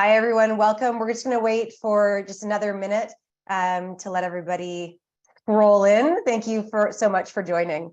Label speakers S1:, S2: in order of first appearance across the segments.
S1: Hi, everyone. Welcome. We're just going to wait for just another minute to let everybody roll in. Thank you so much for joining.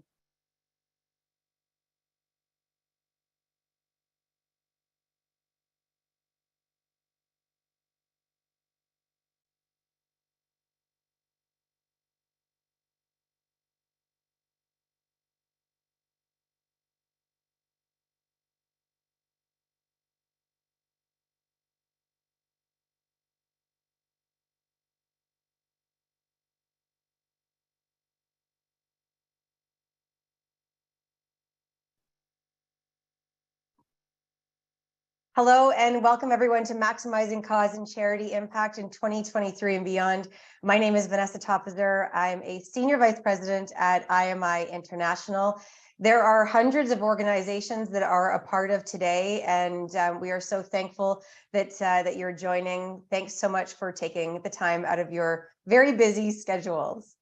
S1: Hello and welcome everyone to Maximizing Cause and Charity Impact in 2023 and beyond. My name is Vanessa Topizer. I'm a Senior Vice President at IMI International. There are hundreds of organizations that are a part of today, and we are so thankful that you're joining. Thanks so much for taking the time out of your very busy schedules.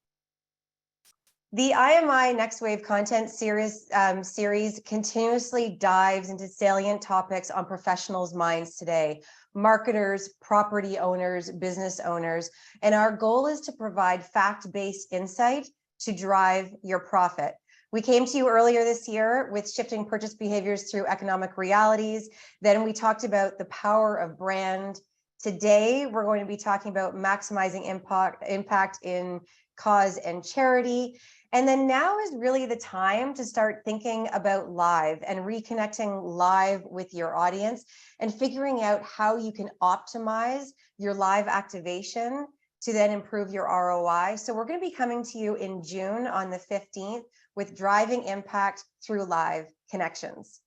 S1: The IMI Next Wave content series continuously dives into salient topics on professionals' minds today, marketers, property owners, business owners, and our goal is to provide fact-based insight to drive your profit. We came to you earlier this year with shifting purchase behaviors through economic realities. Then we talked about the power of brand. Today, we're going to be talking about maximizing impact in cause and charity. And then now is really the time to start thinking about live and reconnecting live with your audience and figuring out how you can optimize your live activation to then improve your ROI. So we're going to be coming to you in June on the 15th with driving impact through live connections.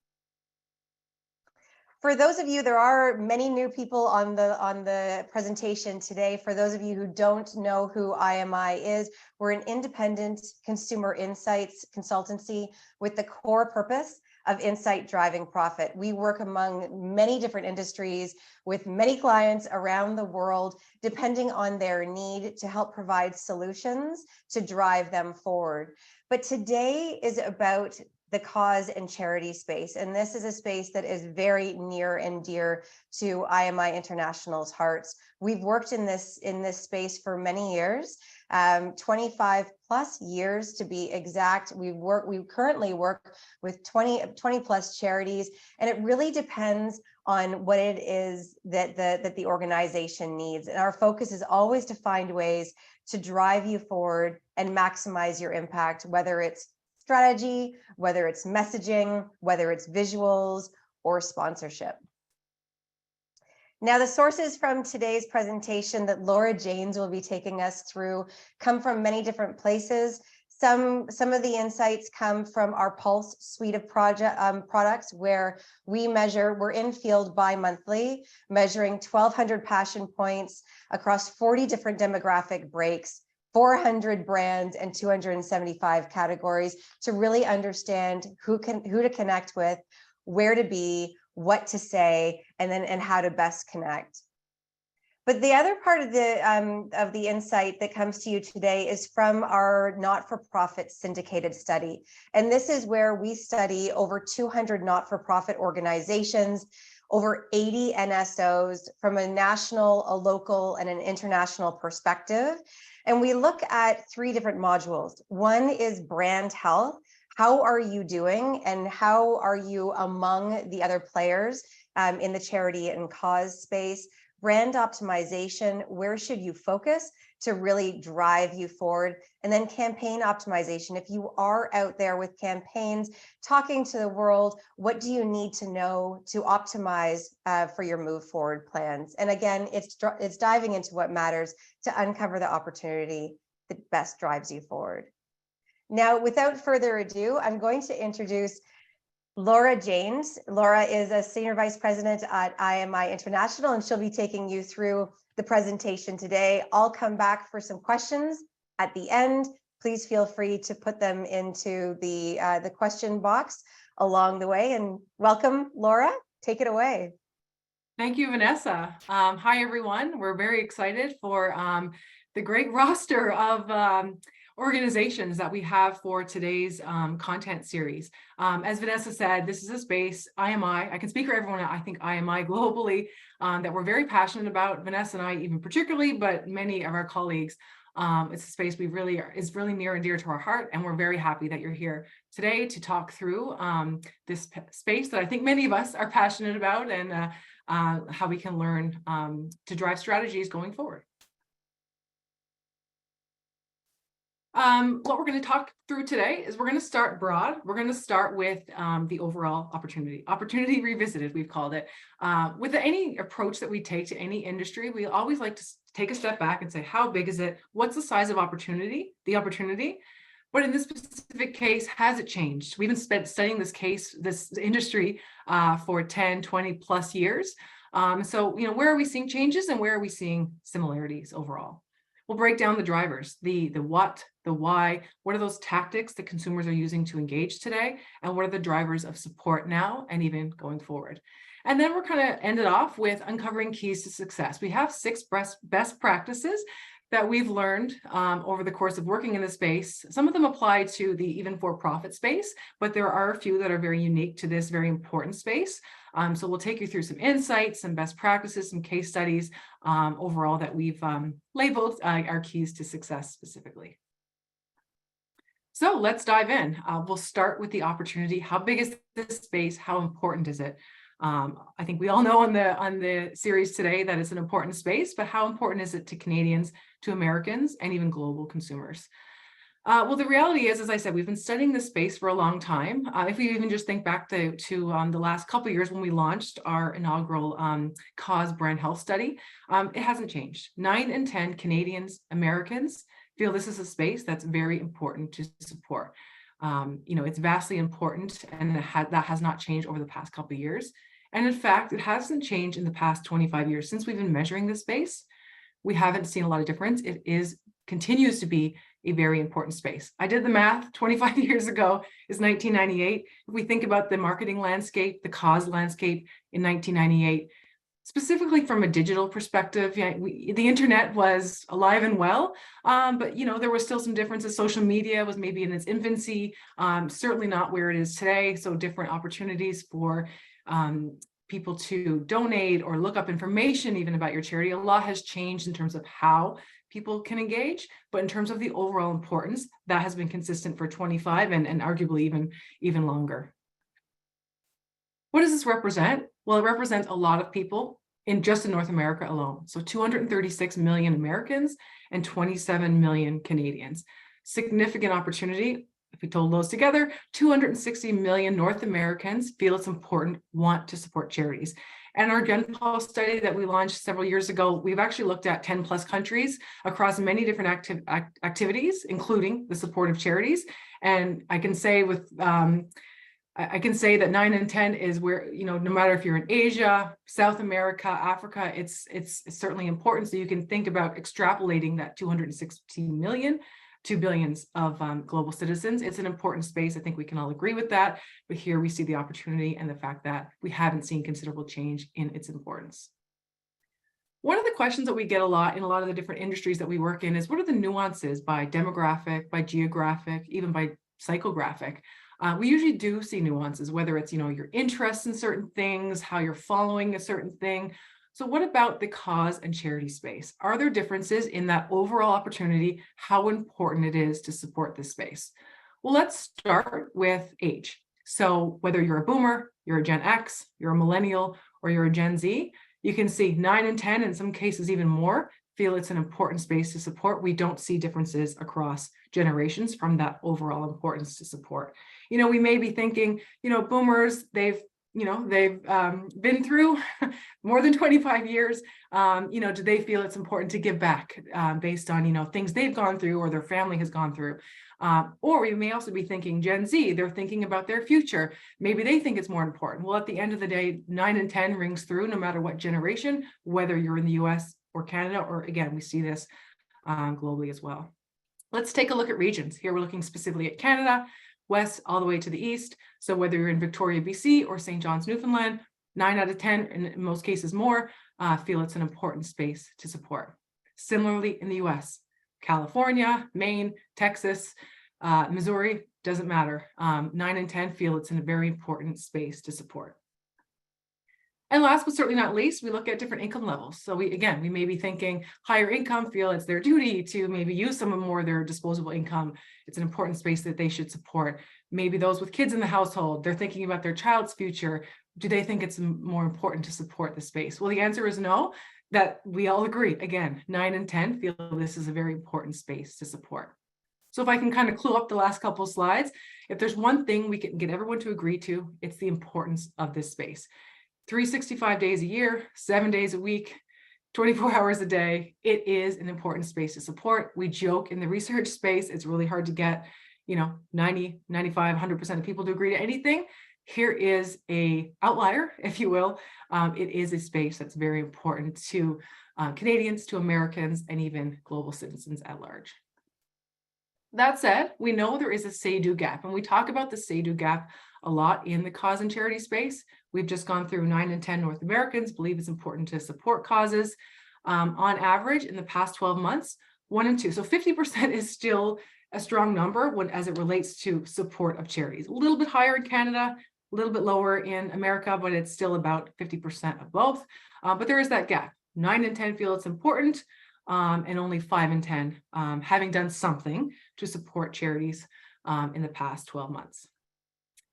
S1: For those of you, there are many new people on the presentation today. For those of you who don't know who IMI is, we're an independent consumer insights consultancy with the core purpose of insight driving profit. We work among many different industries with many clients around the world, depending on their need to help provide solutions to drive them forward. But today is about the cause and charity space. And this is a space that is very near and dear to IMI International's hearts. We've worked in this space for many years, 25 plus years to be exact. We currently work with 20 plus charities, and it really depends on what it is that the organization needs. And our focus is always to find ways to drive you forward and maximize your impact, whether it's strategy, whether it's messaging, whether it's visuals or sponsorship. Now, the sources from today's presentation that Laura Janes will be taking us through come from many different places. Some of the insights come from our Pulse suite of products, where we're in field bi-monthly, measuring 1,200 passion points across 40 different demographic breaks, 400 brands and 275 categories to really understand who to connect with, where to be, what to say, and how to best connect. But the other part of the insight that comes to you today is from our not-for-profit syndicated study. And this is where we study over 200 not-for-profit organizations, over 80 NSOs from a national, a local, and an international perspective. And we look at 3 different modules. One is brand health. How are you doing, and how are you among the other players in the charity and cause space? Brand optimization, where should you focus to really drive you forward? And then campaign optimization. If you are out there with campaigns, talking to the world, what do you need to know to optimize for your move forward plans? And again, it's diving into what matters to uncover the opportunity that best drives you forward. Now, without further ado, I'm going to introduce Laura Janes. Laura is a Senior Vice President at IMI International, and she'll be taking you through the presentation today. I'll come back for some questions at the end. Please feel free to put them into the question box along the way. And welcome, Laura. Take it away.
S2: Thank you, Vanessa. Hi, everyone. We're very excited for the great roster of organizations that we have for today's content series. As Vanessa said, this is a space, IMI, I can speak for everyone, I think IMI globally, that we're very passionate about, Vanessa and I even particularly, but many of our colleagues. It's a space is really near and dear to our heart, and we're very happy that you're here today to talk through this space that I think many of us are passionate about, and how we can learn to drive strategies going forward. What we're going to talk through today is we're going to start broad. We're going to start with the overall opportunity revisited, we've called it. With any approach that we take to any industry, we always like to take a step back and say, how big is it? What's the size of the opportunity? But in this specific case, has it changed? We've been studying this industry for 10, 20 plus years. So, where are we seeing changes and where are we seeing similarities overall? We'll break down the drivers, the what, the why, what are those tactics that consumers are using to engage today, and what are the drivers of support now and even going forward. And then we're kind of ended off with uncovering keys to success. We have 6 best practices that we've learned over the course of working in the space. Some of them apply to the even for-profit space, but there are a few that are very unique to this very important space. So we'll take you through some insights, some best practices, some case studies overall that we've labeled our keys to success specifically. So let's dive in. We'll start with the opportunity. How big is this space? How important is it? I think we all know on the series today that it's an important space, but how important is it to Canadians, to Americans, and even global consumers? Well, the reality is, as I said, we've been studying this space for a long time. If we even just think back to the last couple of years when we launched our inaugural cause brand health study, it hasn't changed. 9 in 10 Canadians, Americans feel this is a space that's very important to support. It's vastly important, and that has not changed over the past couple of years. And in fact, it hasn't changed in the past 25 years. Since we've been measuring this space, we haven't seen a lot of difference. It continues to be a very important space. I did the math. 25 years ago is 1998. If we think about the marketing landscape, the cause landscape in 1998, specifically from a digital perspective, the internet was alive and well, but there were still some differences. Social media was maybe in its infancy, certainly not where it is today. So different opportunities for people to donate or look up information even about your charity. A lot has changed in terms of how people can engage, but in terms of the overall importance, that has been consistent for 25 and arguably even longer. What does this represent? Well, it represents a lot of people just in North America alone. So 236 million Americans and 27 million Canadians. Significant opportunity. If we total those together, 260 million North Americans feel it's important, want to support charities. And our Gen Pulse study that we launched several years ago, we've actually looked at 10 plus countries across many different activities, including the support of charities. And I can say that 9 in 10 is where, no matter if you're in Asia, South America, Africa, it's certainly important. So you can think about extrapolating that 260 million to billions of global citizens. It's an important space. I think we can all agree with that. But here we see the opportunity and the fact that we haven't seen considerable change in its importance. One of the questions that we get a lot in a lot of the different industries that we work in is, what are the nuances by demographic, by geographic, even by psychographic? We usually do see nuances, whether it's, your interest in certain things, how you're following a certain thing. So what about the cause and charity space? Are there differences in that overall opportunity, how important it is to support this space? Well, let's start with age. So whether you're a boomer, you're a Gen X, you're a millennial, or you're a Gen Z, you can see 9 in 10, in some cases even more, feel it's an important space to support. We don't see differences across generations from that overall importance to support. We may be thinking, boomers, they've been through more than 25 years. Do they feel it's important to give back based on, things they've gone through or their family has gone through? Or we may also be thinking Gen Z, they're thinking about their future. Maybe they think it's more important. Well, at the end of the day, 9 in 10 rings through no matter what generation, whether you're in the US or Canada, or again, we see this globally as well. Let's take a look at regions. Here we're looking specifically at Canada, west all the way to the east. So whether you're in Victoria, BC or St. John's, Newfoundland, 9 out of 10, and in most cases more, feel it's an important space to support. Similarly in the US, California, Maine, Texas, Missouri, doesn't matter. 9 in 10 feel it's in a very important space to support. And last but certainly not least, we look at different income levels. So we may be thinking higher income feel it's their duty to maybe use some more of their disposable income. It's an important space that they should support. Maybe those with kids in the household, they're thinking about their child's future. Do they think it's more important to support the space? Well, the answer is no, that we all agree. Again, 9 in 10 feel this is a very important space to support. So if I can kind of clue up the last couple of slides, if there's one thing we can get everyone to agree to, it's the importance of this space. 365 days a year, 7 days a week, 24 hours a day. It is an important space to support. We joke in the research space, it's really hard to get, 90, 95, 100% of people to agree to anything. Here is a outlier, if you will. It is a space that's very important to Canadians, to Americans, and even global citizens at large. That said, we know there is a say-do gap, and we talk about the say-do gap a lot in the cause and charity space. We've just gone through 9 in 10 North Americans believe it's important to support causes. On average, in the past 12 months, 1 in 2. So 50% is still a strong number as it relates to support of charities. A little bit higher in Canada, a little bit lower in America, but it's still about 50% of both. But there is that gap. 9 in 10 feel it's important, and only 5 in 10 having done something to support charities in the past 12 months.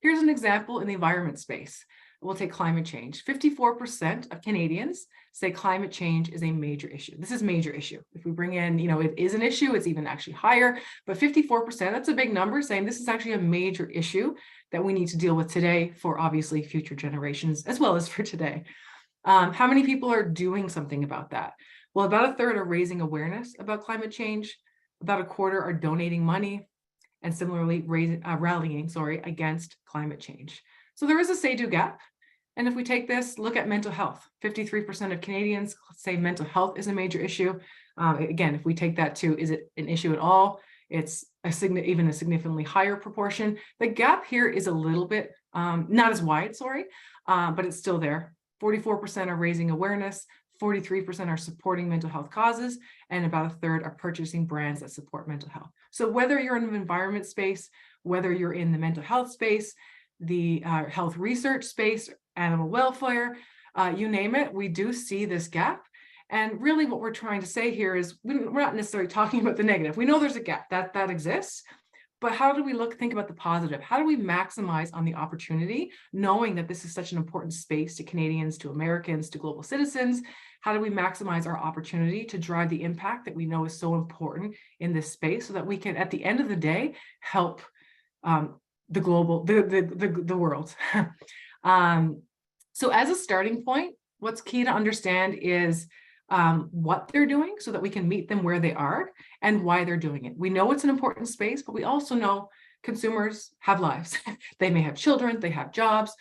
S2: Here's an example in the environment space. We'll take climate change. 54% of Canadians say climate change is a major issue. This is a major issue. If we bring in, it is an issue, it's even actually higher, but 54%, that's a big number, saying this is actually a major issue that we need to deal with today for obviously future generations, as well as for today. How many people are doing something about that? Well, about a third are raising awareness about climate change. About a quarter are donating money, and similarly rallying against climate change. So there is a say-do gap. And if we take this, look at mental health, 53% of Canadians say mental health is a major issue. Again, if we take that to, is it an issue at all? It's even a significantly higher proportion. The gap here is a little bit, not as wide, but it's still there. 44% are raising awareness, 43% are supporting mental health causes, and about a third are purchasing brands that support mental health. So whether you're in an environment space, whether you're in the mental health space, the health research space, animal welfare, you name it, we do see this gap. And really what we're trying to say here is we're not necessarily talking about the negative. We know there's a gap that exists, but how do we think about the positive? How do we maximize on the opportunity, knowing that this is such an important space to Canadians, to Americans, to global citizens? How do we maximize our opportunity to drive the impact that we know is so important in this space so that we can, at the end of the day, help the world? So as a starting point, what's key to understand is what they're doing so that we can meet them where they are and why they're doing it. We know it's an important space, but we also know consumers have lives. They may have children, they have jobs,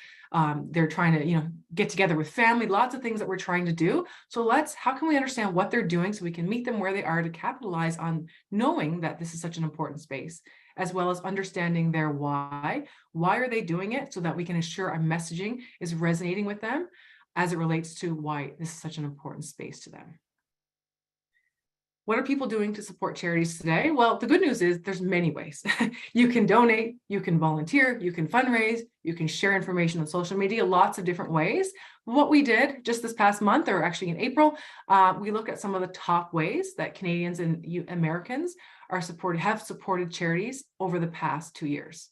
S2: they're trying to, get together with family, lots of things that we're trying to do. So how can we understand what they're doing so we can meet them where they are to capitalize on knowing that this is such an important space, as well as understanding their why. Why are they doing it so that we can ensure our messaging is resonating with them as it relates to why this is such an important space to them. What are people doing to support charities today? Well, the good news is there's many ways. You can donate, you can volunteer, you can fundraise, you can share information on social media, lots of different ways. What we did just this past month, or actually in April, we looked at some of the top ways that Canadians and Americans have supported charities over the past 2 years.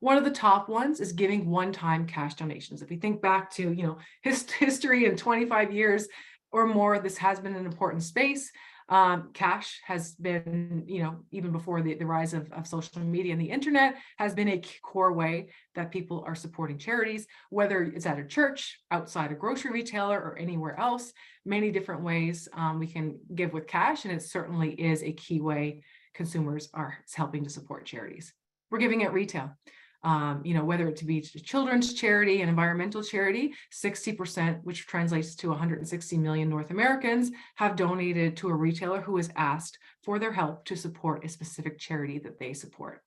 S2: One of the top ones is giving one-time cash donations. If we think back to, history in 25 years or more, this has been an important space. Cash has been, even before the rise of social media and the internet, has been a core way that people are supporting charities, whether it's at a church, outside a grocery retailer, or anywhere else. Many different ways we can give with cash, and it certainly is a key way consumers are helping to support charities. We're giving at retail. Whether it to be a children's charity, an environmental charity, 60%, which translates to 160 million North Americans, have donated to a retailer who has asked for their help to support a specific charity that they support.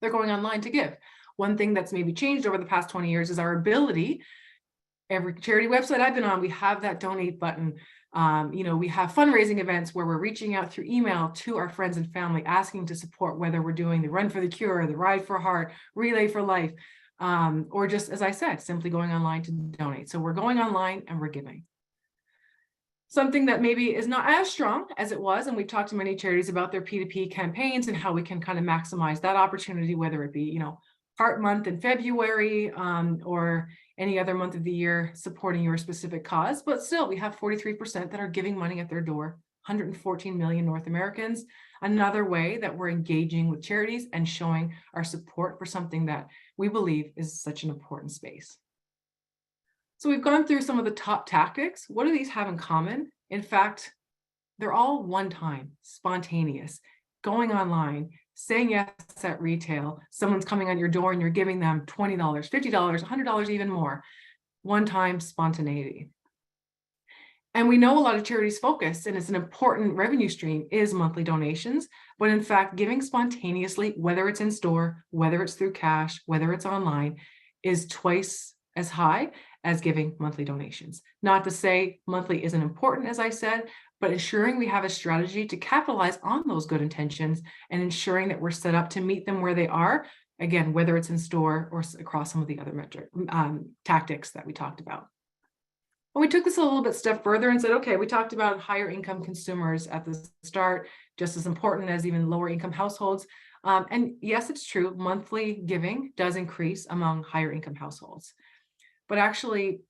S2: They're going online to give. One thing that's maybe changed over the past 20 years is our ability. Every charity website I've been on, we have that donate button. We have fundraising events where we're reaching out through email to our friends and family, asking to support, whether we're doing the Run for the Cure, the Ride for Heart, Relay for Life, or just, as I said, simply going online to donate. So we're going online and we're giving. Something that maybe is not as strong as it was, and we've talked to many charities about their P2P campaigns and how we can kind of maximize that opportunity, whether it be, Heart Month in February, or any other month of the year supporting your specific cause. But still, we have 43% that are giving money at their door, 114 million North Americans. Another way that we're engaging with charities and showing our support for something that we believe is such an important space. So we've gone through some of the top tactics. What do these have in common? In fact, they're all one-time, spontaneous, going online, saying yes at retail. Someone's coming on your door and you're giving them $20, $50, $100, even more. One-time spontaneity. And we know a lot of charities focus, and it's an important revenue stream, is monthly donations. But in fact, giving spontaneously, whether it's in store, whether it's through cash, whether it's online, is twice as high as giving monthly donations. Not to say monthly isn't important, as I said, but ensuring we have a strategy to capitalize on those good intentions and ensuring that we're set up to meet them where they are, again, whether it's in store or across some of the other tactics that we talked about. And we took this a little bit step further and said, okay, we talked about higher income consumers at the start, just as important as even lower income households. And yes, it's true, monthly giving does increase among higher income households. But actually,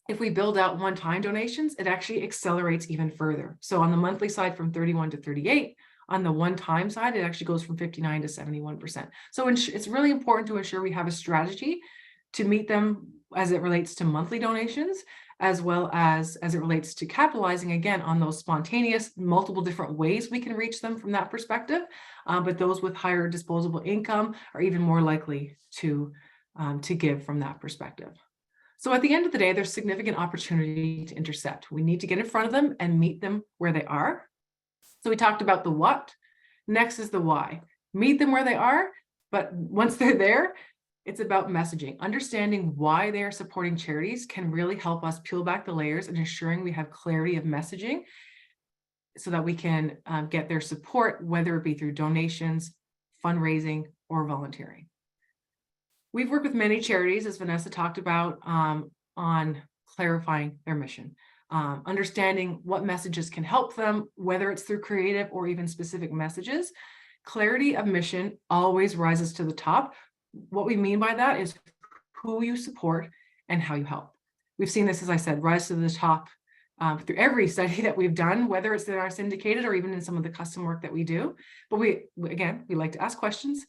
S2: if we build out one-time donations, it actually accelerates even further. So on the monthly side, from 31 to 38, on the one-time side, it actually goes from 59 to 71%. So it's really important to ensure we have a strategy to meet them as it relates to monthly donations, as well as it relates to capitalizing, again, on those spontaneous, multiple different ways we can reach them from that perspective. But those with higher disposable income are even more likely to give from that perspective. So at the end of the day, there's significant opportunity to intercept. We need to get in front of them and meet them where they are. So we talked about the what. Next is the why. Meet them where they are, but once they're there, it's about messaging. Understanding why they are supporting charities can really help us peel back the layers and ensuring we have clarity of messaging so that we can get their support, whether it be through donations, fundraising, or volunteering. We've worked with many charities, as Vanessa talked about, on clarifying their mission, understanding what messages can help them, whether it's through creative or even specific messages. Clarity of mission always rises to the top. What we mean by that is who you support and how you help. We've seen this, as I said, rise to the top through every study that we've done, whether it's in our syndicated or even in some of the custom work that we do. But we like to ask questions.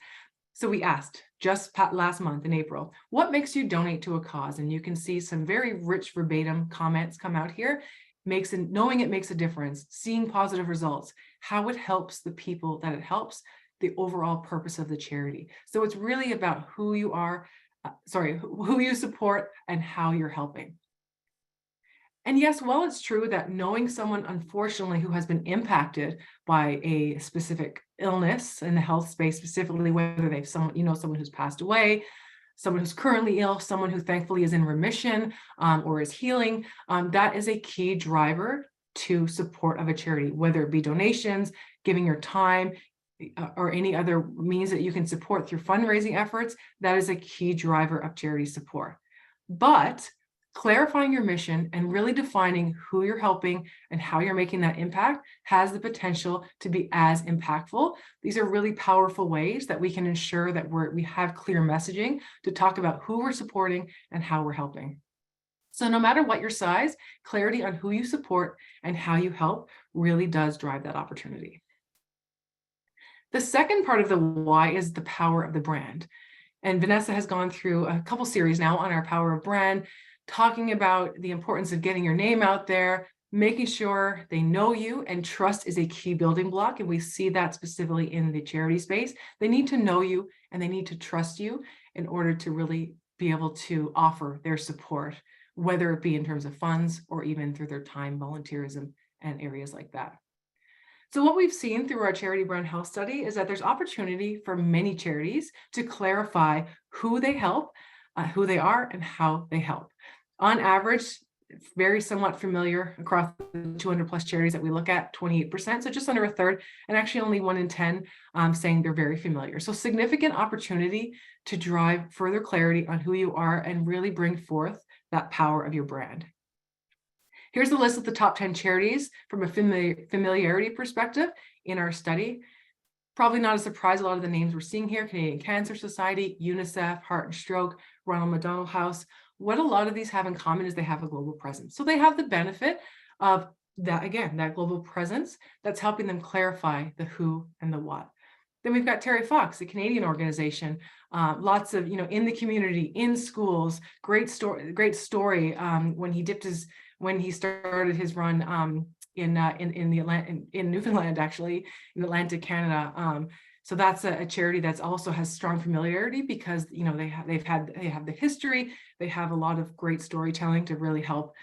S2: So we asked just last month in April, what makes you donate to a cause? And you can see some very rich verbatim comments come out here. Knowing it makes a difference, seeing positive results, how it helps the people that it helps, the overall purpose of the charity. So it's really about who you are, who you support and how you're helping. And yes, while it's true that knowing someone, unfortunately, who has been impacted by a specific illness in the health space, specifically, whether they've someone who's passed away, someone who's currently ill, someone who thankfully is in remission or is healing, that is a key driver to support of a charity, whether it be donations, giving your time, or any other means that you can support through fundraising efforts. That is a key driver of charity support. But clarifying your mission and really defining who you're helping and how you're making that impact has the potential to be as impactful. These are really powerful ways that we can ensure that we have clear messaging to talk about who we're supporting and how we're helping. So no matter what your size, clarity on who you support and how you help really does drive that opportunity. The second part of the why is the power of the brand. And Vanessa has gone through a couple series now on our power of brand, talking about the importance of getting your name out there, making sure they know you, and trust is a key building block. And we see that specifically in the charity space. They need to know you and they need to trust you in order to really be able to offer their support, whether it be in terms of funds or even through their time, volunteerism, and areas like that. So what we've seen through our charity brand health study is that there's opportunity for many charities to clarify who they help, who they are, and how they help. On average, very somewhat familiar across the 200 plus charities that we look at, 28%, so just under a third, and actually only 1 in 10 saying they're very familiar. So significant opportunity to drive further clarity on who you are and really bring forth that power of your brand. Here's the list of the top 10 charities from a familiarity perspective in our study. Probably not a surprise, a lot of the names we're seeing here: Canadian Cancer Society, UNICEF, Heart and Stroke, Ronald McDonald House. What a lot of these have in common is they have a global presence. So they have the benefit of that, again, that global presence that's helping them clarify the who and the what. Then we've got Terry Fox, a Canadian organization, lots of, in the community, in schools, great story when he started his run in Newfoundland, actually, in Atlantic Canada. So that's a charity that's also has strong familiarity because they have the history, they have a lot of great storytelling to really help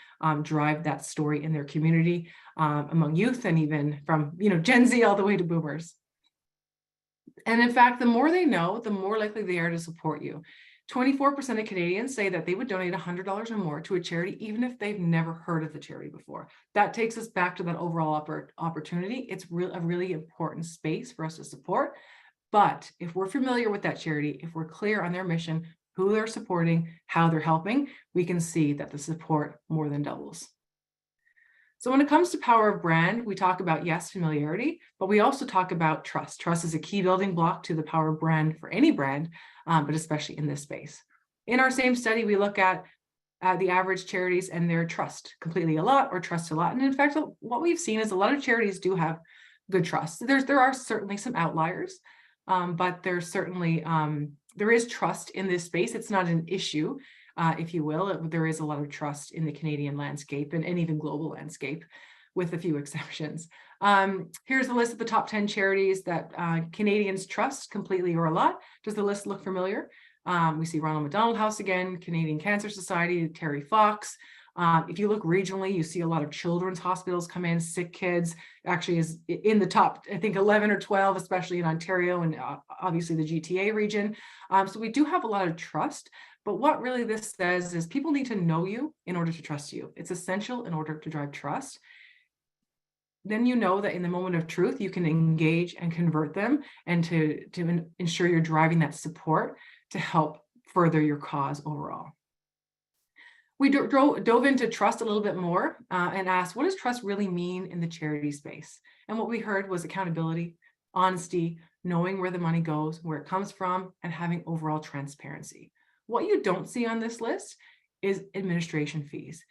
S2: drive that story in their community among youth, and even from Gen Z all the way to boomers. And in fact, the more they know, the more likely they are to support you. 24% of Canadians say that they would donate $100 or more to a charity, even if they've never heard of the charity before. That takes us back to that overall opportunity. It's a really important space for us to support. But if we're familiar with that charity, if we're clear on their mission, who they're supporting, how they're helping, we can see that the support more than doubles. So when it comes to power of brand, we talk about, yes, familiarity, but we also talk about trust. Trust is a key building block to the power of brand for any brand, but especially in this space. In our same study, we look at the average charities and their trust, completely a lot or trust a lot. And in fact, what we've seen is a lot of charities do have good trust. There are certainly some outliers, but there's certainly, there is trust in this space. It's not an issue, if you will. There is a lot of trust in the Canadian landscape and even global landscape, with a few exceptions. Here's the list of the top 10 charities that Canadians trust completely or a lot. Does the list look familiar? We see Ronald McDonald House again, Canadian Cancer Society, Terry Fox. If you look regionally, you see a lot of children's hospitals come in, sick kids actually is in the top, I think 11 or 12, especially in Ontario and obviously the GTA region. So we do have a lot of trust, but what really this says is people need to know you in order to trust you. It's essential in order to drive trust. Then you know that in the moment of truth, you can engage and convert them and to ensure you're driving that support to help further your cause overall. We dove into trust a little bit more and asked, what does trust really mean in the charity space? And what we heard was accountability, honesty, knowing where the money goes, where it comes from, and having overall transparency. What you don't see on this list is administration fees.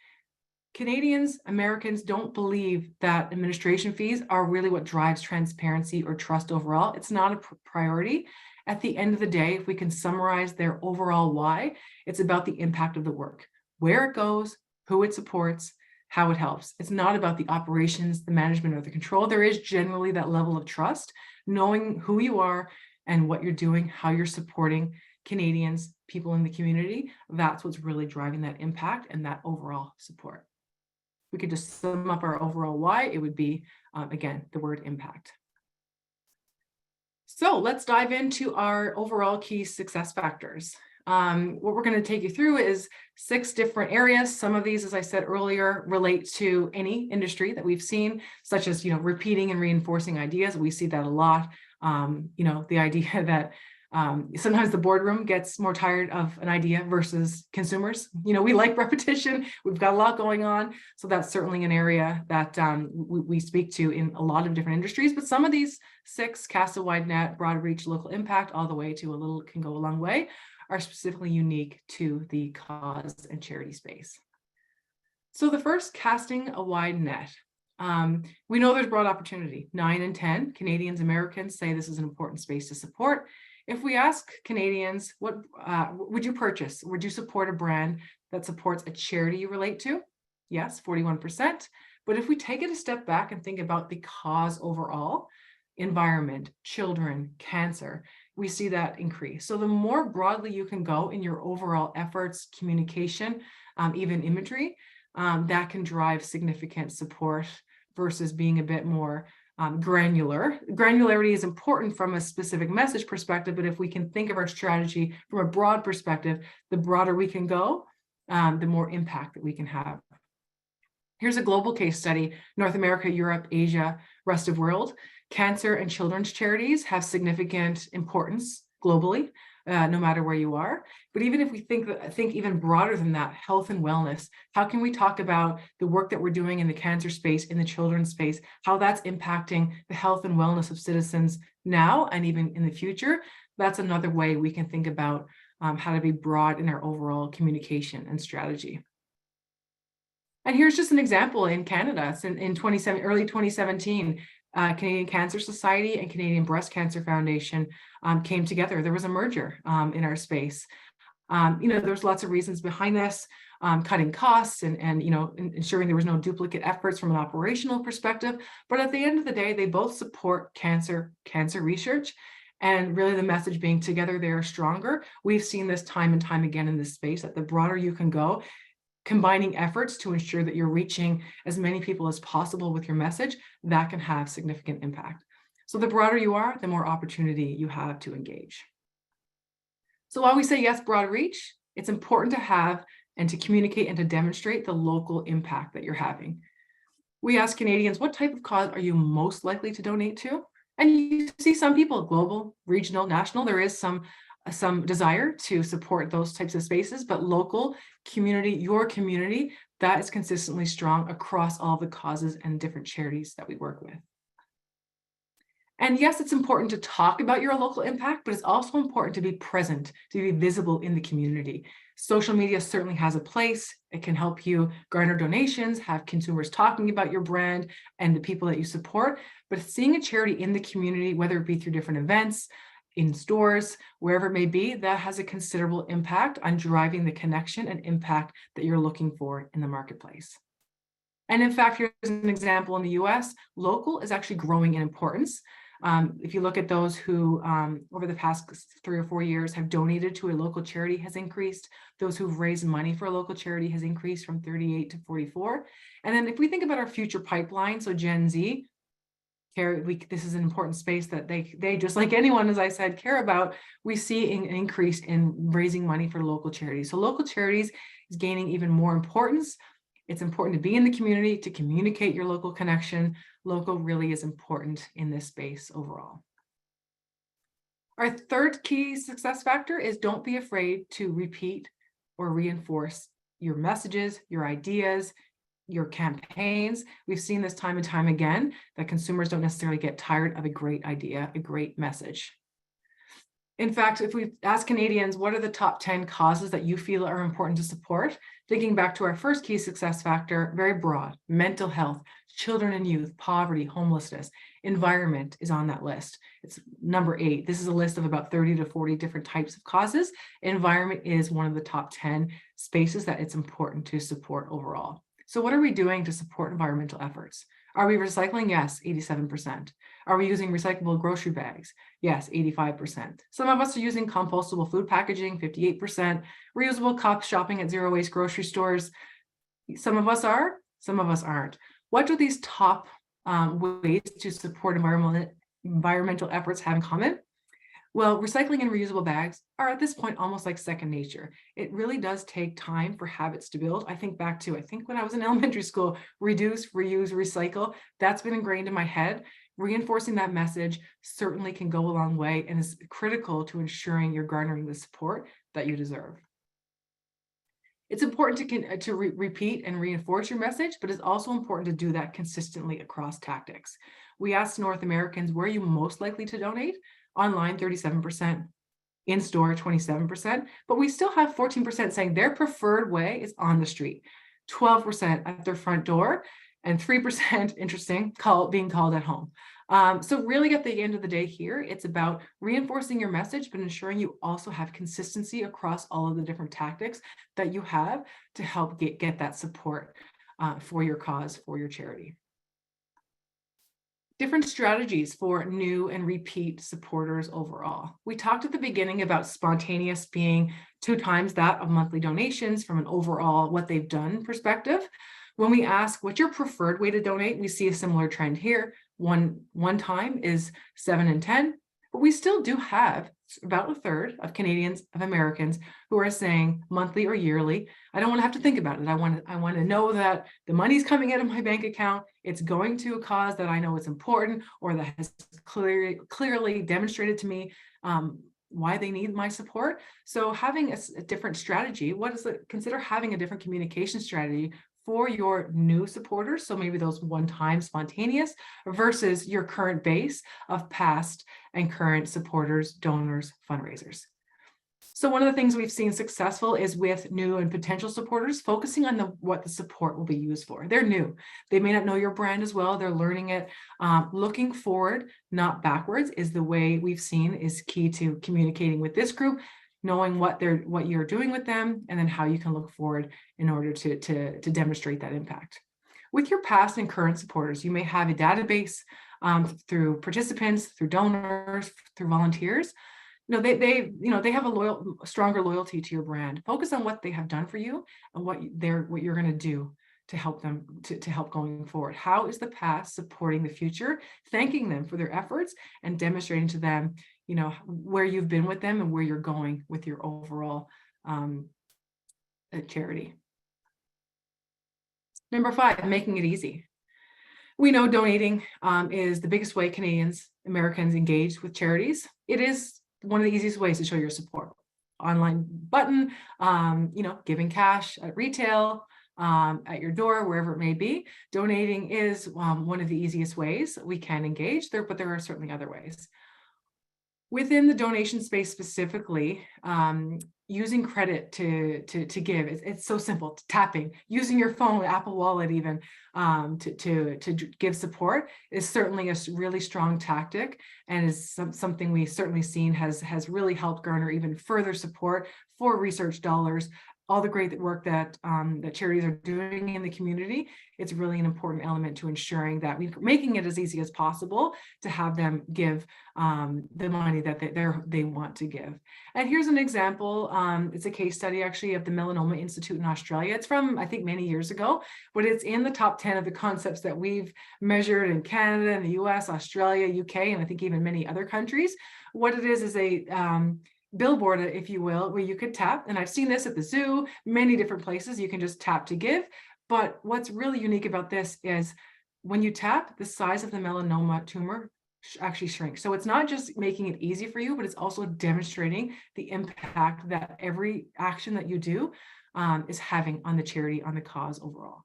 S2: Canadians, Americans don't believe that administration fees are really what drives transparency or trust overall. It's not a priority. At the end of the day, if we can summarize their overall why, it's about the impact of the work, where it goes, who it supports, how it helps. It's not about the operations, the management, or the control. There is generally that level of trust, knowing who you are and what you're doing, how you're supporting Canadians, people in the community. That's what's really driving that impact and that overall support. We could just sum up our overall why. It would be, again, the word impact. So let's dive into our overall key success factors. What we're going to take you through is 6 different areas. Some of these, as I said earlier, relate to any industry that we've seen, such as, repeating and reinforcing ideas. We see that a lot. The idea that sometimes the boardroom gets more tired of an idea versus consumers. We like repetition. We've got a lot going on. So that's certainly an area that we speak to in a lot of different industries. But some of these 6, cast a wide net, broad reach, local impact, all the way to a little can go a long way, are specifically unique to the cause and charity space. So the first, casting a wide net. We know there's broad opportunity. 9 in 10 Canadians, Americans say this is an important space to support. If we ask Canadians, what would you purchase? Would you support a brand that supports a charity you relate to? Yes, 41%. But if we take it a step back and think about the cause overall, environment, children, cancer, we see that increase. So the more broadly you can go in your overall efforts, communication, even imagery, that can drive significant support versus being a bit more granular. Granularity is important from a specific message perspective, but if we can think of our strategy from a broad perspective, the broader we can go, the more impact that we can have. Here's a global case study: North America, Europe, Asia, rest of world. Cancer and children's charities have significant importance globally, no matter where you are. But even if we think even broader than that, health and wellness, how can we talk about the work that we're doing in the cancer space, in the children's space, how that's impacting the health and wellness of citizens now and even in the future? That's another way we can think about how to be broad in our overall communication and strategy. And here's just an example in Canada. So in early 2017, Canadian Cancer Society and Canadian Breast Cancer Foundation came together. There was a merger in our space. There's lots of reasons behind this, cutting costs and ensuring there was no duplicate efforts from an operational perspective. But at the end of the day, they both support cancer research. And really the message being together, they are stronger. We've seen this time and time again in this space, that the broader you can go, combining efforts to ensure that you're reaching as many people as possible with your message, that can have significant impact. So the broader you are, the more opportunity you have to engage. So while we say yes, broad reach, it's important to have and to communicate and to demonstrate the local impact that you're having. We ask Canadians, what type of cause are you most likely to donate to? And you see some people, global, regional, national, there is some desire to support those types of spaces, but local community, your community, that is consistently strong across all the causes and different charities that we work with. And yes, it's important to talk about your local impact, but it's also important to be present, to be visible in the community. Social media certainly has a place. It can help you garner donations, have consumers talking about your brand and the people that you support. But seeing a charity in the community, whether it be through different events, in stores, wherever it may be, that has a considerable impact on driving the connection and impact that you're looking for in the marketplace. And in fact, here's an example in the US, local is actually growing in importance. If you look at those who over the past 3 or 4 years have donated to a local charity has increased. Those who've raised money for a local charity has increased from 38 to 44. And then if we think about our future pipeline, so Gen Z, this is an important space that they just like anyone, as I said, care about. We see an increase in raising money for local charities. So local charities is gaining even more importance. It's important to be in the community, to communicate your local connection. Local really is important in this space overall. Our third key success factor is don't be afraid to repeat or reinforce your messages, your ideas, your campaigns. We've seen this time and time again, that consumers don't necessarily get tired of a great idea, a great message. In fact, if we ask Canadians, what are the top 10 causes that you feel are important to support? Thinking back to our first key success factor, very broad: mental health, children and youth, poverty, homelessness, environment is on that list. It's number 8. This is a list of about 30 to 40 different types of causes. Environment is one of the top 10 spaces that it's important to support overall. So what are we doing to support environmental efforts? Are we recycling? Yes, 87%. Are we using recyclable grocery bags? Yes, 85%. Some of us are using compostable food packaging, 58%. Reusable cups, shopping at zero waste grocery stores. Some of us are, some of us aren't. What do these top ways to support environmental efforts have in common? Well, recycling and reusable bags are at this point almost like second nature. It really does take time for habits to build. I think back to, when I was in elementary school, reduce, reuse, recycle. That's been ingrained in my head. Reinforcing that message certainly can go a long way and is critical to ensuring you're garnering the support that you deserve. It's important to repeat and reinforce your message, but it's also important to do that consistently across tactics. We asked North Americans, where are you most likely to donate? Online, 37%, in-store, 27%, but we still have 14% saying their preferred way is on the street, 12% at their front door, and 3%, interesting, being called at home. So really at the end of the day here, it's about reinforcing your message, but ensuring you also have consistency across all of the different tactics that you have to help get that support for your cause, for your charity. Different strategies for new and repeat supporters overall. We talked at the beginning about spontaneous being 2 times that of monthly donations from an overall what they've done perspective. When we ask what's your preferred way to donate, we see a similar trend here. One time is 7 and 10, but we still do have about a third of Canadians, of Americans, who are saying monthly or yearly, I don't want to have to think about it. I want to know that the money's coming out of my bank account. It's going to a cause that I know is important, or that has clearly demonstrated to me why they need my support. So having a different strategy, consider having a different communication strategy for your new supporters. So maybe those one-time spontaneous versus your current base of past and current supporters, donors, fundraisers. So one of the things we've seen successful is with new and potential supporters, focusing on what the support will be used for. They're new. They may not know your brand as well. They're learning it. Looking forward, not backwards, is the way we've seen is key to communicating with this group, knowing what you're doing with them, and then how you can look forward in order to demonstrate that impact. With your past and current supporters, you may have a database through participants, through donors, through volunteers. They have a stronger loyalty to your brand. Focus on what they have done for you and what you're going to do to help them to help going forward. How is the past supporting the future? Thanking them for their efforts and demonstrating to them, where you've been with them and where you're going with your overall charity. Number 5, making it easy. We know donating is the biggest way Americans engage with charities. It is one of the easiest ways to show your support. Online button, giving cash at retail, at your door, wherever it may be. Donating is one of the easiest ways we can engage there, but there are certainly other ways. Within the donation space specifically, using credit to give, it's so simple. Tapping, using your phone, Apple Wallet even, to give support is certainly a really strong tactic, and is something we've certainly seen has really helped garner even further support for research dollars. All the great work that charities are doing in the community, it's really an important element to ensuring that we're making it as easy as possible to have them give the money that they want to give. And here's an example. It's a case study actually of the Melanoma Institute in Australia. It's from, I think, many years ago, but it's in the top 10 of the concepts that we've measured in Canada, and the US, Australia, UK, and I think even many other countries. What it is a billboard, if you will, where you could tap. And I've seen this at the zoo, many different places. You can just tap to give. But what's really unique about this is when you tap, the size of the melanoma tumor actually shrinks. So it's not just making it easy for you, but it's also demonstrating the impact that every action that you do is having on the charity, on the cause overall.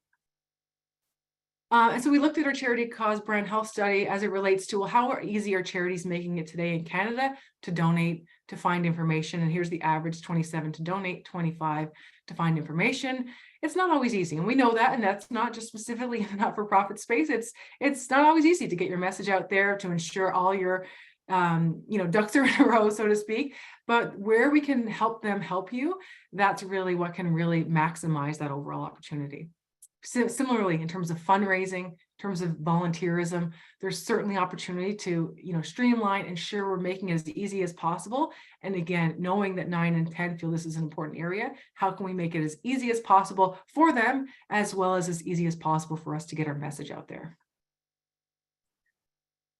S2: And so we looked at our charity cause brand health study as it relates to, well, how easy are charities making it today in Canada to donate, to find information? And here's the average: 27 to donate, 25 to find information. It's not always easy, and we know that, and that's not just specifically in the not-for-profit space. It's not always easy to get your message out there, to ensure all your ducks are in a row, so to speak. But where we can help them help you, that's really what can really maximize that overall opportunity. Similarly, in terms of fundraising, in terms of volunteerism, there's certainly opportunity to streamline, ensure we're making it as easy as possible. And again, knowing that 9 and 10 feel this is an important area, how can we make it as easy as possible for them, as well as easy as possible for us to get our message out there?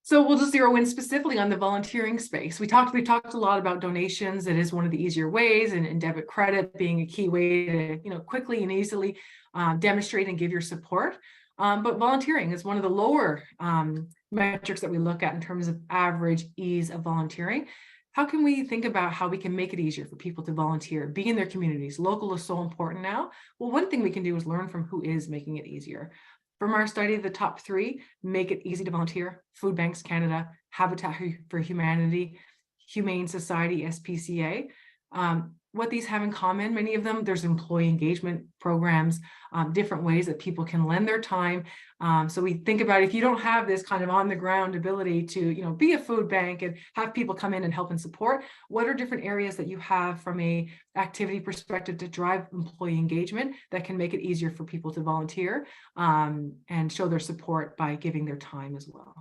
S2: So we'll just zero in specifically on the volunteering space. We talked a lot about donations. It is one of the easier ways, and debit credit being a key way to quickly and easily demonstrate and give your support. But volunteering is one of the lower metrics that we look at in terms of average ease of volunteering. How can we think about how we can make it easier for people to volunteer, be in their communities? Local is so important now. Well, one thing we can do is learn from who is making it easier. From our study, the top 3 make it easy to volunteer: Food Banks Canada, Habitat for Humanity, Humane Society, SPCA. What these have in common, many of them, there's employee engagement programs, different ways that people can lend their time. So we think about, if you don't have this kind of on the ground ability to be a food bank and have people come in and help and support, what are different areas that you have from a activity perspective to drive employee engagement that can make it easier for people to volunteer and show their support by giving their time as well?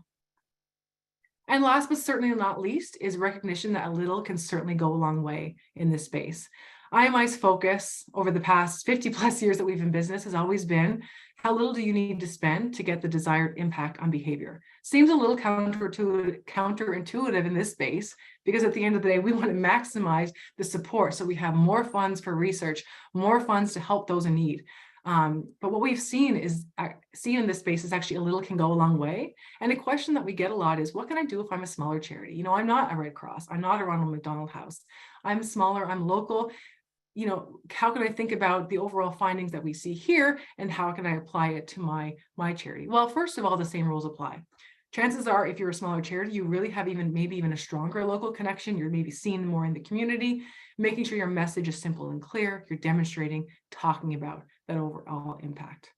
S2: And last but certainly not least is recognition that a little can certainly go a long way in this space. IMI's focus over the past 50 plus years that we've in business has always been, how little do you need to spend to get the desired impact on behavior? Seems a little counterintuitive in this space, because at the end of the day, we want to maximize the support. So we have more funds for research, more funds to help those in need. But what we've seen in this space is actually a little can go a long way. And a question that we get a lot is, what can I do if I'm a smaller charity? You know, I'm not a Red Cross, I'm not a Ronald McDonald House. I'm smaller, I'm local. You know, how can I think about the overall findings that we see here, and how can I apply it to my charity? Well, first of all, the same rules apply. Chances are, if you're a smaller charity, you really have maybe even a stronger local connection. You're maybe seen more in the community, making sure your message is simple and clear. You're demonstrating, talking about that overall impact.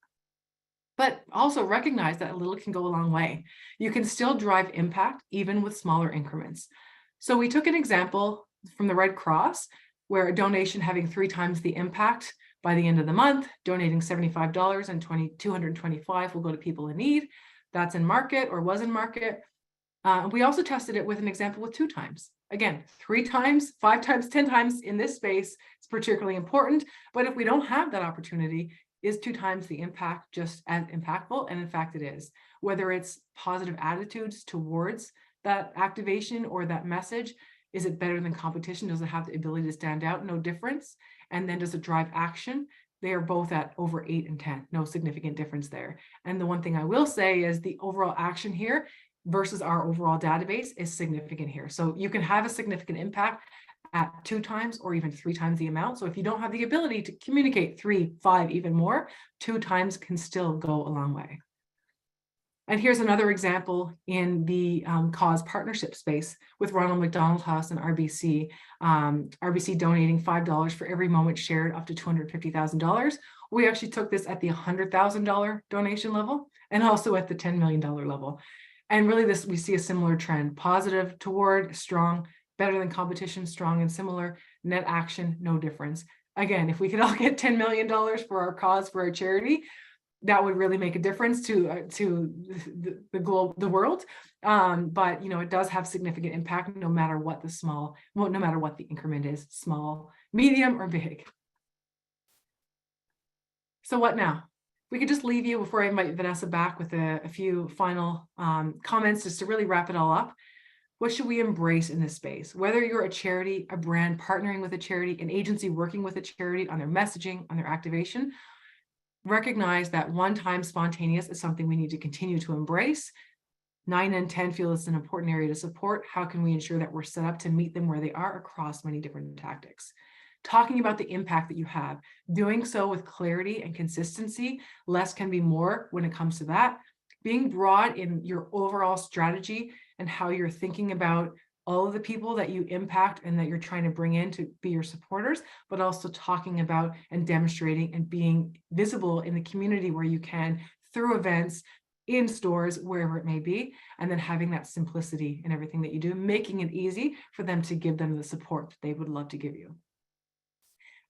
S2: But also recognize that a little can go a long way. You can still drive impact even with smaller increments. So we took an example from the Red Cross, where a donation having 3 times the impact by the end of the month, donating $75 and $225 will go to people in need. That's in market, or was in market. We also tested it with an example with 2 times. Again, 3 times, 5 times, 10 times in this space is particularly important. But if we don't have that opportunity, is 2 times the impact just as impactful? And in fact, it is. Whether it's positive attitudes towards that activation or that message, is it better than competition? Does it have the ability to stand out? No difference. And then does it drive action? They are both at over 8 and 10, no significant difference there. And the one thing I will say is the overall action here versus our overall database is significant here. So you can have a significant impact at 2 times or even 3 times the amount. So if you don't have the ability to communicate 3, 5, even more, 2 times can still go a long way. And here's another example in the cause partnership space with Ronald McDonald House and RBC. RBC donating $5 for every moment shared up to $250,000. We actually took this at the $100,000 donation level and also at the $10 million level. And really we see a similar trend, positive toward strong, better than competition, strong and similar, net action, no difference. Again, if we could all get $10 million for our cause, for our charity, that would really make a difference to the world. But you know, it does have significant impact no matter what no matter what the increment is, small, medium, or big. So what now? We could just leave you before I invite Vanessa back with a few final comments just to really wrap it all up. What should we embrace in this space? Whether you're a charity, a brand partnering with a charity, an agency working with a charity on their messaging, on their activation, recognize that one-time spontaneous is something we need to continue to embrace. 9 and 10 feel it's an important area to support. How can we ensure that we're set up to meet them where they are across many different tactics? Talking about the impact that you have, doing so with clarity and consistency. Less can be more when it comes to that. Being broad in your overall strategy and how you're thinking about all of the people that you impact and that you're trying to bring in to be your supporters, but also talking about and demonstrating and being visible in the community where you can, through events, in stores, wherever it may be, and then having that simplicity in everything that you do, making it easy for them to give them the support that they would love to give you.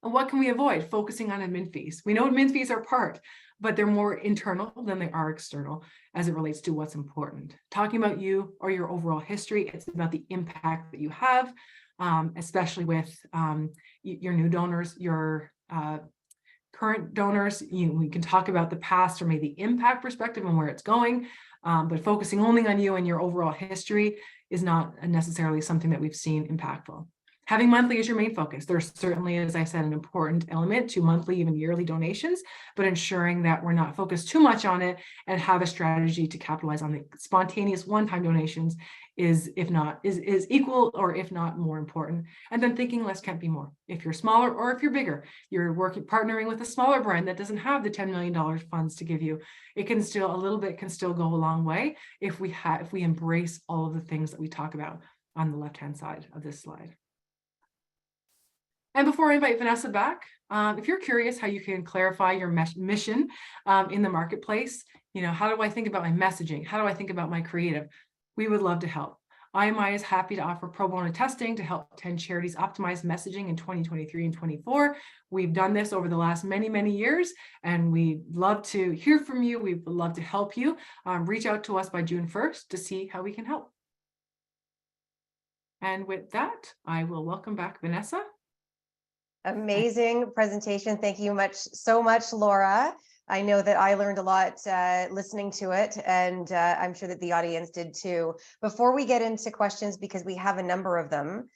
S2: And what can we avoid? Focusing on admin fees. We know admin fees are part, but they're more internal than they are external as it relates to what's important. Talking about you or your overall history, it's about the impact that you have, especially with your new donors, your current donors. We can talk about the past from maybe the impact perspective and where it's going, but focusing only on you and your overall history is not necessarily something that we've seen impactful. Having monthly as your main focus. There's certainly, as I said, an important element to monthly, even yearly donations, but ensuring that we're not focused too much on it and have a strategy to capitalize on the spontaneous one-time donations is equal or if not more important. And then thinking less can't be more. If you're smaller or if you're bigger, you're partnering with a smaller brand that doesn't have the $10 million funds to give you, it can still, a little bit can still go a long way if we embrace all of the things that we talk about on the left-hand side of this slide. And before I invite Vanessa back, if you're curious how you can clarify your mission in the marketplace, how do I think about my messaging? How do I think about my creative? We would love to help. IMI is happy to offer pro bono testing to help 10 charities optimize messaging in 2023 and 24. We've done this over the last many, many years, and we'd love to hear from you. We'd love to help you. Reach out to us by June 1st to see how we can help. And with that, I will welcome back Vanessa.
S1: Amazing presentation. Thank you so much, Laura. I know that I learned a lot listening to it, and I'm sure that the audience did too. Before we get into questions, because we have a number of them,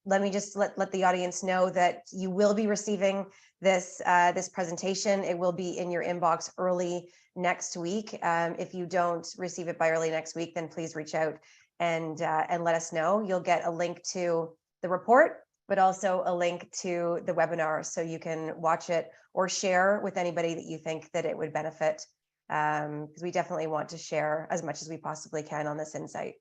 S1: let me just let the audience know that you will be receiving this this presentation. It will be in your inbox early next week. If you don't receive it by early next week, then please reach out and let us know. You'll get a link to the report, but also a link to the webinar so you can watch it or share with anybody that you think that it would benefit, because we definitely want to share as much as we possibly can on this insight.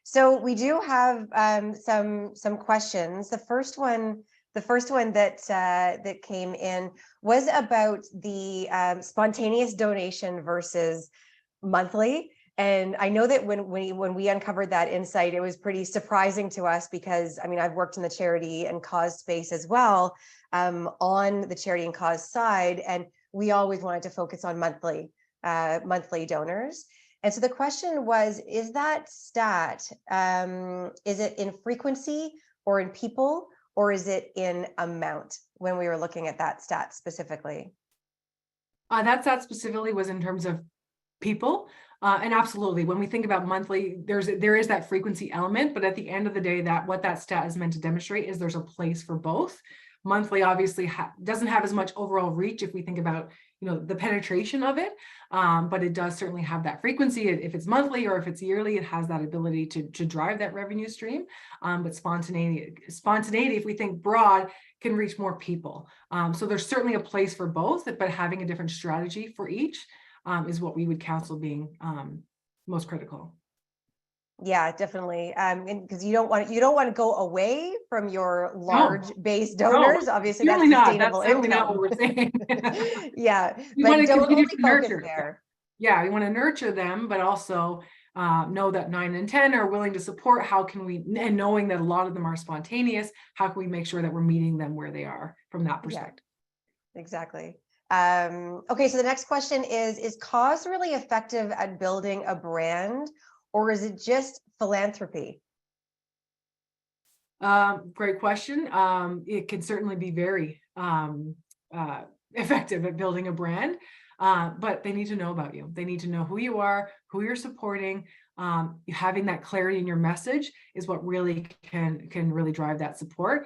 S1: So we do have some questions. The first one that that came in was about the spontaneous donation versus monthly. And I know that when we uncovered that insight, it was pretty surprising to us, because I mean, I've worked in the charity and cause space as well, on the charity and cause side, and we always wanted to focus on monthly donors. And so the question was, is that stat, is it in frequency or in people, or is it in amount, when we were looking at that stat specifically?
S2: That stat specifically was in terms of people. And absolutely, when we think about monthly, there is that frequency element, but at the end of the day, what that stat is meant to demonstrate is there's a place for both. Monthly obviously doesn't have as much overall reach if we think about, the penetration of it, but it does certainly have that frequency. If it's monthly or if it's yearly, it has that ability to drive that revenue stream. But spontaneity, if we think broad, can reach more people. So there's certainly a place for both, but having a different strategy for each is what we would counsel being most critical.
S1: Yeah, definitely. And because you don't want to go away from your large base donors. Obviously, that's sustainable income.
S2: Not what we're saying.
S1: Yeah,
S2: we
S1: but
S2: want to
S1: don't
S2: continue
S1: only
S2: to
S1: focus
S2: nurture
S1: there.
S2: Yeah, we want to nurture them, but also know that 9 and 10 are willing to support. How can we, and knowing that a lot of them are spontaneous, how can we make sure that we're meeting them where they are from that perspective?
S1: Yeah, exactly. Okay, so the next question is cause really effective at building a brand, or is it just philanthropy?
S2: Great question. It can certainly be very effective at building a brand, but they need to know about you. They need to know who you are, who you're supporting. Having that clarity in your message is what really can really drive that support.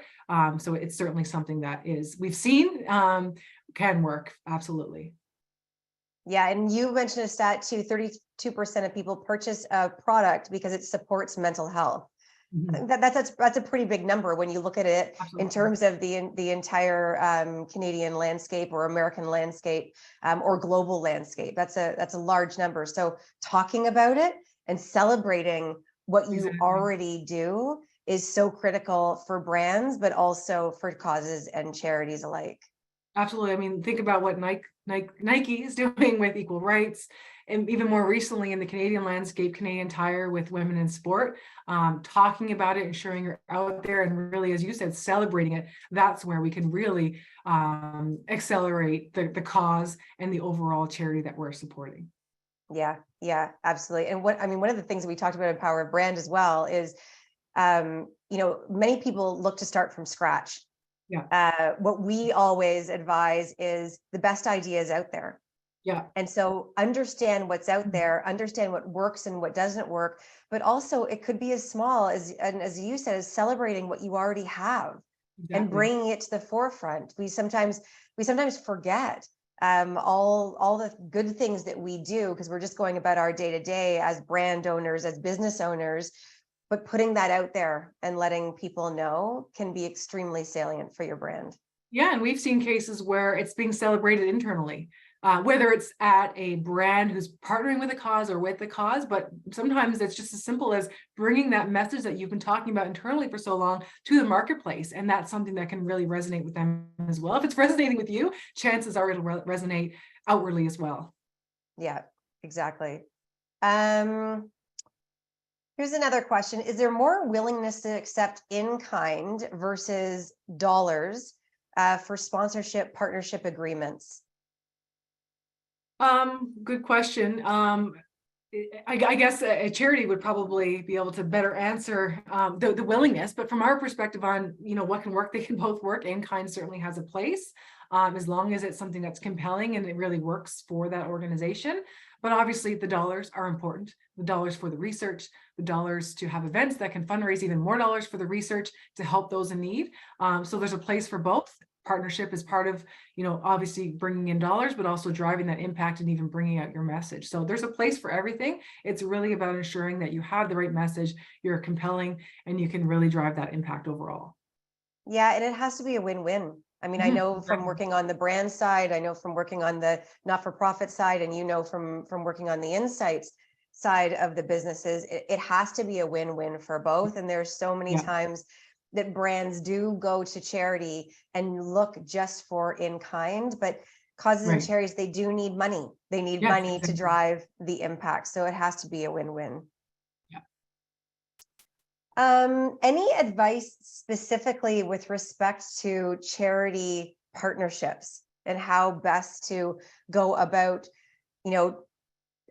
S2: So it's certainly something that we've seen can work. Absolutely.
S1: Yeah, and you mentioned a stat too, 32% of people purchase a product because it supports mental health.
S2: Mm-hmm.
S1: That's a pretty big number when you look at it. Absolutely. In terms of the entire Canadian landscape or American landscape, or global landscape. That's a large number. So talking about it and celebrating what you already do is so critical for brands, but also for causes and charities alike.
S2: Absolutely. I mean, think about what Nike is doing with equal rights, and even more recently in the Canadian landscape, Canadian Tire with women in sport, talking about it, ensuring you're out there, and really, as you said, celebrating it. That's where we can really accelerate the cause and the overall charity that we're supporting.
S1: Yeah, absolutely. And one of the things that we talked about in Power of Brand as well is, many people look to start from scratch. Yeah. What we always advise is the best ideas out there. Yeah. And so understand what's out there, understand what works and what doesn't work, but also it could be as small as you said, as celebrating what you already have. Exactly. And bringing it to the forefront. We sometimes forget all the good things that we do because we're just going about our day to day as brand owners, as business owners. But putting that out there and letting people know can be extremely salient for your brand.
S2: Yeah, and we've seen cases where it's being celebrated internally, whether it's at a brand who's partnering with a cause or with the cause, but sometimes it's just as simple as bringing that message that you've been talking about internally for so long to the marketplace. And that's something that can really resonate with them as well. If it's resonating with you, chances are it'll resonate outwardly as well.
S1: Yeah, exactly. Here's another question. Is there more willingness to accept in-kind versus dollars for sponsorship partnership agreements?
S2: Good question. I guess a charity would probably be able to better answer the willingness, but from our perspective on, what can work, they can both work. In-kind certainly has a place, as long as it's something that's compelling and it really works for that organization. But obviously the dollars are important, the dollars for the research, the dollars to have events that can fundraise even more dollars for the research to help those in need. So there's a place for both. Partnership is part of, obviously bringing in dollars, but also driving that impact and even bringing out your message. So there's a place for everything. It's really about ensuring that you have the right message, you're compelling, and you can really drive that impact overall.
S1: Yeah, and it has to be a win-win. I mean, I know from working on the brand side, I know from working on the not-for-profit side, and from working on the insights side of the businesses, it has to be a win-win for both. And there's so many
S2: Yeah.
S1: times that brands do go to charity and look just for in-kind, but causes and
S2: Right.
S1: charities, they do need money. They need
S2: Yes,
S1: money to
S2: exactly.
S1: drive the impact. So it has to be a win-win.
S2: Yeah.
S1: Any advice specifically with respect to charity partnerships and how best to go about,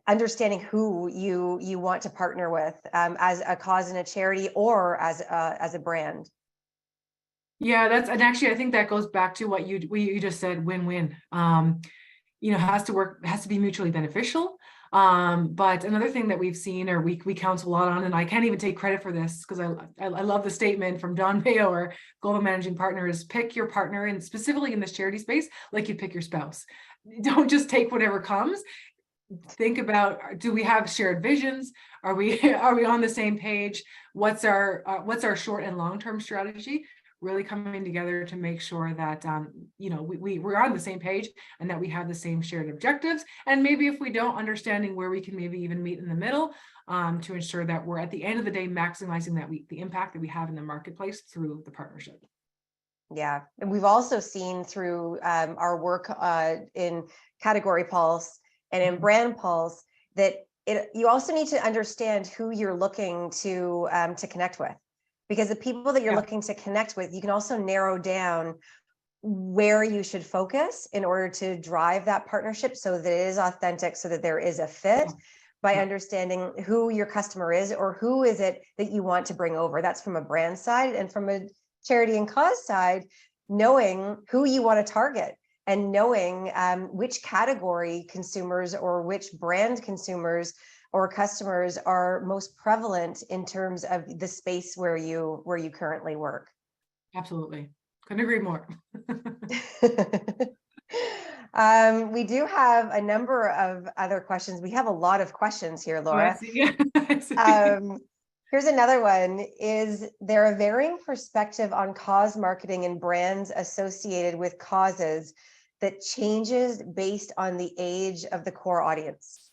S1: understanding who you want to partner with, as a cause and a charity, or as a brand?
S2: Yeah, and actually I think that goes back to what you just said, win-win. Has to be mutually beneficial. But another thing that we've seen, or we counsel a lot on, and I can't even take credit for this because I love the statement from Don Mayo, our global managing partner, is pick your partner, and specifically in this charity space, like you pick your spouse. Don't just take whatever comes. Think about, do we have shared visions? Are we on the same page? What's our short and long-term strategy? Really coming together to make sure that we're on the same page and that we have the same shared objectives. And maybe if we don't, understanding where we can maybe even meet in the middle, to ensure that we're at the end of the day maximizing the impact that we have in the marketplace through the partnership.
S1: Yeah, and we've also seen through our work in Category Pulse and in Brand Pulse that you also need to understand who you're looking to connect with, because the people that you're looking to connect with, you can also narrow down where you should focus in order to drive that partnership so that it is authentic, so that there is a fit, by understanding who your customer is, or who is it that you want to bring over. That's from a brand side. And from a charity and cause side, knowing who you want to target and knowing which category consumers or which brand consumers or customers are most prevalent in terms of the space where you currently work.
S2: Absolutely. Couldn't agree more.
S1: We do have a number of other questions. We have a lot of questions here, Laura.
S2: I see.
S1: Here's another one. Is there a varying perspective on cause marketing and brands associated with causes that changes based on the age of the core audience?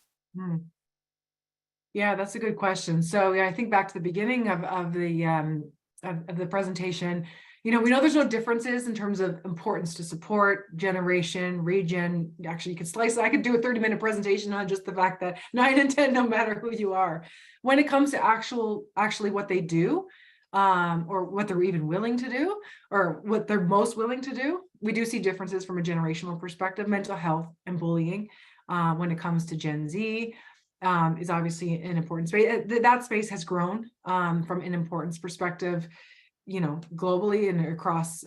S2: Yeah, that's a good question. So I think back to the beginning of the presentation. We know there's no differences in terms of importance to support, generation, region. Actually, you could slice it. I could do a 30-minute presentation on just the fact that 9 and 10, no matter who you are, when it comes to actually what they do, or what they're even willing to do, or what they're most willing to do, we do see differences from a generational perspective. Mental health and bullying, when it comes to Gen Z, is obviously an important space. That space has grown from an importance perspective, globally and across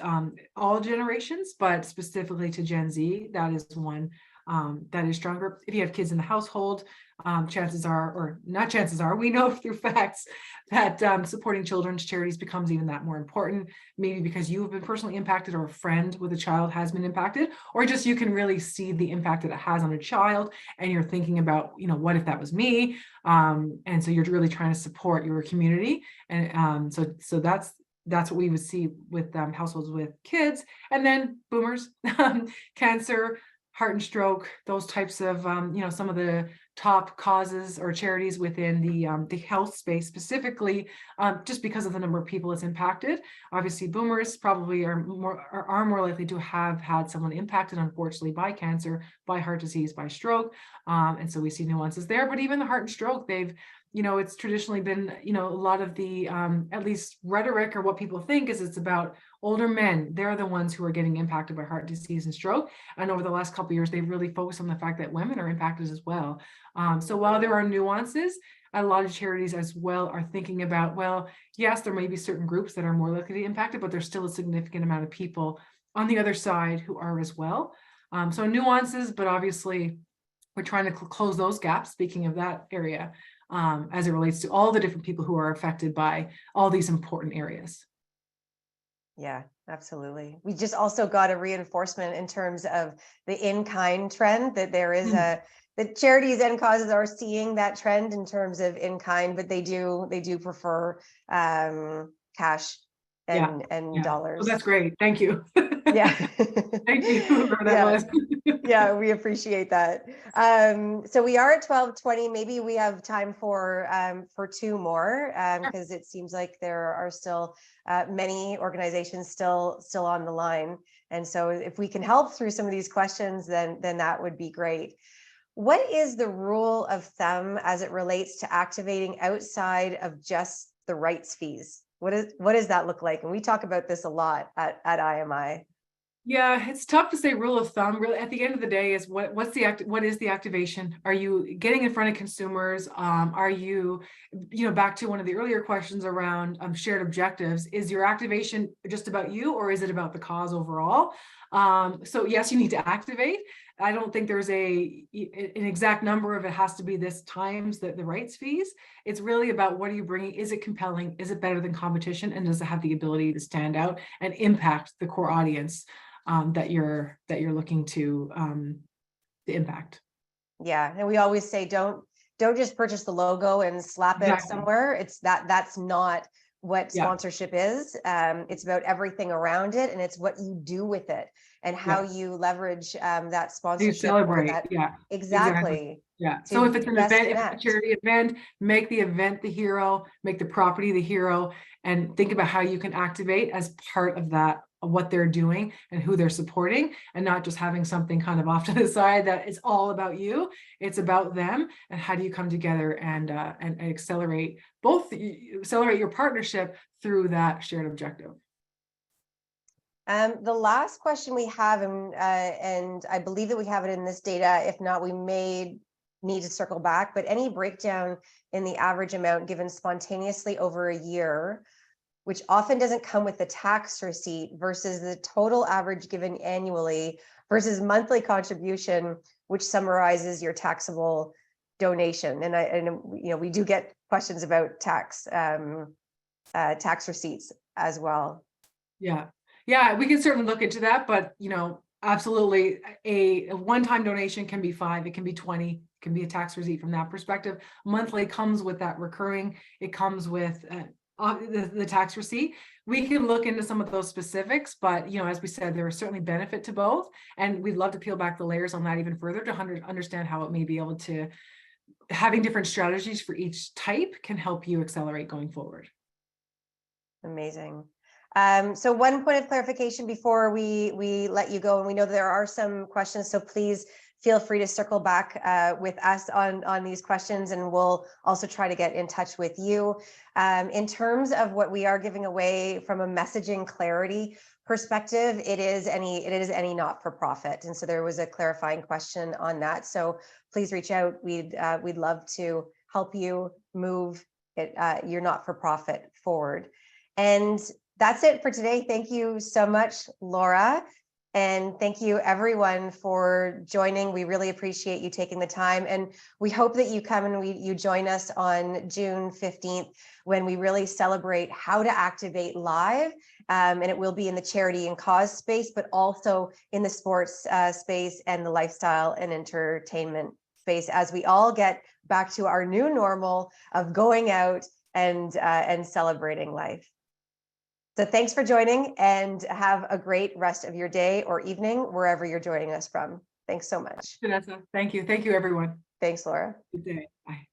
S2: all generations, but specifically to Gen Z, that is one that is stronger. If you have kids in the household, chances are, or not chances are, we know through facts that supporting children's charities becomes even that more important, maybe because you have been personally impacted, or a friend with a child has been impacted, or just you can really see the impact that it has on a child, and you're thinking about, what if that was me? And so you're really trying to support your community. And so that's what we would see with households with kids. And then boomers, cancer, heart and stroke, those types of, some of the top causes or charities within the health space specifically, just because of the number of people it's impacted. Obviously, boomers probably are more likely to have had someone impacted, unfortunately, by cancer, by heart disease, by stroke. And so we see nuances there. But even the heart and stroke, they've it's traditionally been, a lot of the, at least rhetoric or what people think is it's about older men. They're the ones who are getting impacted by heart disease and stroke. And over the last couple of years, they've really focused on the fact that women are impacted as well. So while there are nuances, a lot of charities as well are thinking about, well, yes, there may be certain groups that are more likely to be impacted, but there's still a significant amount of people on the other side who are as well. So nuances, but obviously we're trying to close those gaps, speaking of that area, as it relates to all the different people who are affected by all these important areas.
S1: Yeah, absolutely. We just also got a reinforcement in terms of the in-kind trend, that there is the charities and causes are seeing that trend in terms of in-kind, but they do prefer cash and dollars.
S2: Well, that's great. Thank you.
S1: Yeah.
S2: Thank you, whoever that was.
S1: Yeah, we appreciate that. So we are at 12:20. Maybe we have time for two more, because it seems like there are still many organizations still on the line. And so if we can help through some of these questions, then that would be great. What is the rule of thumb as it relates to activating outside of just the rights fees? What does that look like? And we talk about this a lot at IMI.
S2: Yeah, it's tough to say rule of thumb. Really, at the end of the day, is what is the activation? Are you getting in front of consumers? Are you, back to one of the earlier questions around shared objectives? Is your activation just about you, or is it about the cause overall? So yes, you need to activate. I don't think there's an exact number of it has to be this times the rights fees. It's really about what are you bringing? Is it compelling? Is it better than competition? And does it have the ability to stand out and impact the core audience that you're looking to impact? Yeah,
S1: and we always say don't just purchase the logo and slap it somewhere. It's that's not what sponsorship is. It's about everything around it, and it's what you do with it and how you leverage that sponsorship.
S2: You celebrate,
S1: exactly.
S2: Yeah. So if it's an event, if it's a charity event, make the event the hero, make the property the hero, and think about how you can activate as part of that, of what they're doing and who they're supporting, and not just having something kind of off to the side that is all about you. It's about them, and how do you come together and accelerate your partnership through that shared objective.
S1: The last question we have, and I believe that we have it in this data. If not, we may need to circle back, but any breakdown in the average amount given spontaneously over a year, which often doesn't come with the tax receipt, versus the total average given annually versus monthly contribution, which summarizes your taxable donation. And we do get questions about tax receipts as well.
S2: Yeah, we can certainly look into that, but absolutely, a one-time donation can be 5, it can be 20, it can be a tax receipt from that perspective. Monthly comes with that recurring, it comes with the tax receipt. We can look into some of those specifics, but as we said, there is certainly benefit to both, and we'd love to peel back the layers on that even further to understand how it may be able to, having different strategies for each type can help you accelerate going forward.
S1: Amazing. So one point of clarification before we let you go, and we know there are some questions, so please feel free to circle back with us on these questions, and we'll also try to get in touch with you. In terms of what we are giving away from a messaging clarity perspective, it is any not-for-profit, and so there was a clarifying question on that. So please reach out. We'd love to help you move your not-for-profit forward. And that's it for today. Thank you so much, Laura. And thank you everyone for joining. We really appreciate you taking the time. And we hope that you come and you join us on June 15th, when we really celebrate how to activate live. And it will be in the charity and cause space, but also in the sports space and the lifestyle and entertainment space, as we all get back to our new normal of going out and celebrating life. So thanks for joining, and have a great rest of your day or evening, wherever you're joining us from. Thanks so much.
S2: Vanessa, thank you. Thank you, everyone.
S1: Thanks, Laura.
S2: Good day. Bye.